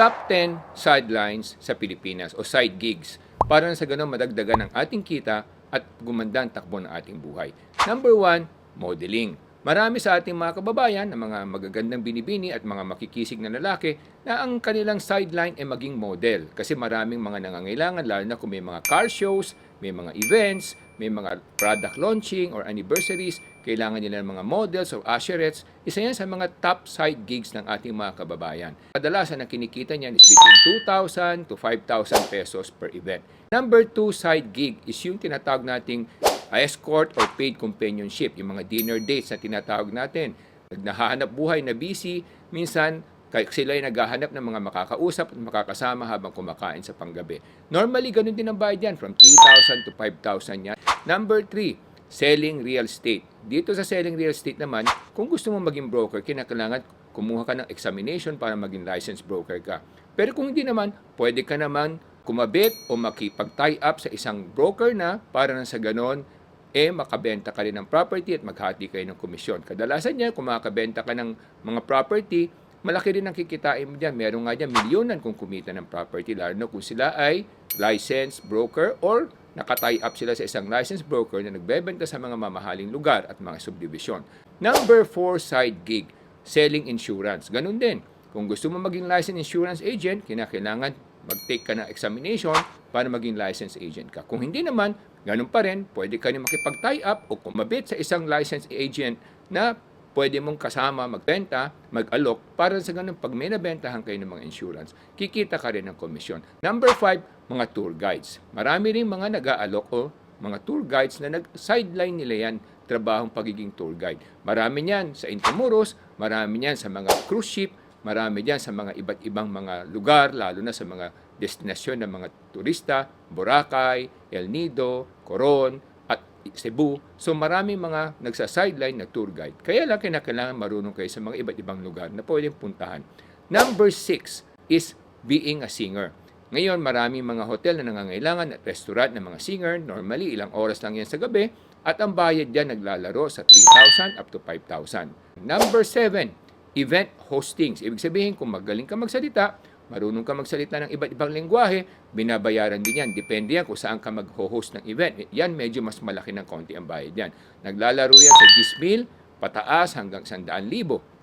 top 10 sidelines sa Pilipinas o side gigs para na sa ganun madagdagan ang ating kita at gumanda ang takbo ng ating buhay. Number 1, modeling. Marami sa ating mga kababayan na mga magagandang binibini at mga makikisig na lalaki na ang kanilang sideline ay maging model kasi maraming mga nangangailangan lalo na kung may mga car shows, may mga events, may mga product launching or anniversaries, kailangan nila ng mga models or usherettes. Isa yan sa mga top side gigs ng ating mga kababayan. Kadalasan ang kinikita niyan is between 2,000 to 5,000 pesos per event. Number 2 side gig is yung tinatawag nating escort or paid companionship, yung mga dinner dates na tinatawag natin. Naghahanap buhay na busy, minsan sila ay naghahanap ng mga makakausap at makakasama habang kumakain sa panggabi. Normally, ganun din ang bayad yan, from 3,000 to 5,000 yan. Number 3, selling real estate. Dito sa selling real estate naman, kung gusto mo maging broker, kinakailangan kumuha ka ng examination para maging licensed broker ka. Pero kung hindi naman, pwede ka naman kumabit o makipag-tie up sa isang broker na para na sa ganon, makabenta ka rin ng property at maghati kayo ng komisyon. Kadalasan niya, kung makabenta ka ng mga property, malaki rin ang kikitain mo dyan. Meron nga dyan, milyonan kung kumita ng property, lalo na kung sila ay licensed broker or nakatie up sila sa isang licensed broker na nagbebenta sa mga mamahaling lugar at mga subdivision. Number 4, side gig, selling insurance. Ganun din. Kung gusto mo maging licensed insurance agent, kinakailangan mag-take ka ng examination para maging licensed agent ka. Kung hindi naman, ganun pa rin, pwede ka rin makipag-tie up o kumabit sa isang licensed agent na pwede mong kasama, magbenta, mag-alok, para sa ganun, pag may nabentahan kayo ng mga insurance, kikita ka rin ng komisyon. Number 5, mga tour guides. Marami rin mga nag-aalok o mga tour guides na nag-sideline nila yan, trabahong pagiging tour guide. Marami niyan sa Intramuros, marami niyan sa mga cruise ship, marami diyan sa mga iba't ibang mga lugar, lalo na sa mga destinasyon ng mga turista, Boracay, El Nido, Coron, at Cebu. So maraming mga nagsa-sideline na tour guide. Kaya lang kinakailangan marunong kayo sa mga iba't ibang lugar na pwedeng puntahan. Number 6 is being a singer. Ngayon, maraming mga hotel na nangangailangan at restaurant ng mga singer. Normally, ilang oras lang yan sa gabi. At ang bayad dyan naglalaro sa 3,000 up to 5,000. Number 7, event hostings. Ibig sabihin, kung magaling ka magsalita, marunong ka magsalita ng iba't ibang lengguwahe, binabayaran din yan. Depende yan kung saan ka mag-host ng event. Yan, medyo mas malaki ng konti ang bayad yan. Naglalaro yan sa 10,000, pataas hanggang 100,000.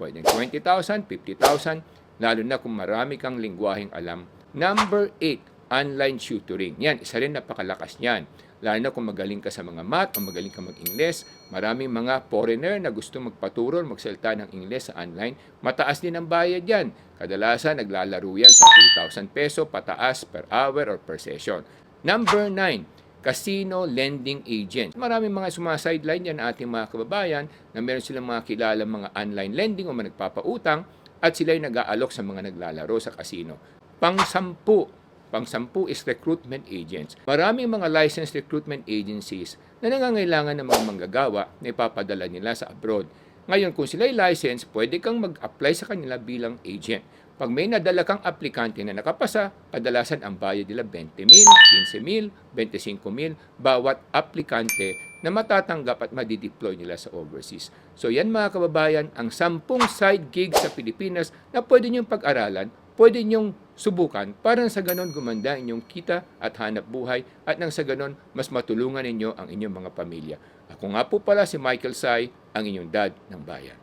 Pwedeng 20,000, 50,000, lalo na kung marami kang lengguwaheng alam. Number 8, online tutoring. Yan, isa rin napakalakas niyan. Lalo na kung magaling ka sa mga math o magaling ka mag-Ingles, maraming mga foreigner na gusto magpaturo, magsalita ng Ingles sa online, mataas din ang bayad yan. Kadalasan, naglalaro yan sa 2,000 peso pataas per hour or per session. Number 9, casino lending agent. Maraming mga sumasideline yan na ating mga kababayan na meron silang mga kilalang mga online lending o mga nagpapautang at sila'y nag-aalok sa mga naglalaro sa casino. Pang-sampu is recruitment agents. Maraming mga licensed recruitment agencies na nangangailangan ng mga manggagawa na ipapadala nila sa abroad. Ngayon, kung sila'y licensed, pwede kang mag-apply sa kanila bilang agent. Pag may nadala kang aplikante na nakapasa, kadalasan ang bayad nila 20,000, 15,000, 25,000 bawat aplikante na matatanggap at madideploy nila sa overseas. So yan mga kababayan, ang 10 side gigs sa Pilipinas na pwede niyong pag-aralan, pwede niyong subukan para sa ganon gumanda inyong kita at hanap buhay at nang sa ganon mas matulungan ninyo ang inyong mga pamilya. Ako nga po pala si Michael Sai, ang inyong dad ng bayan.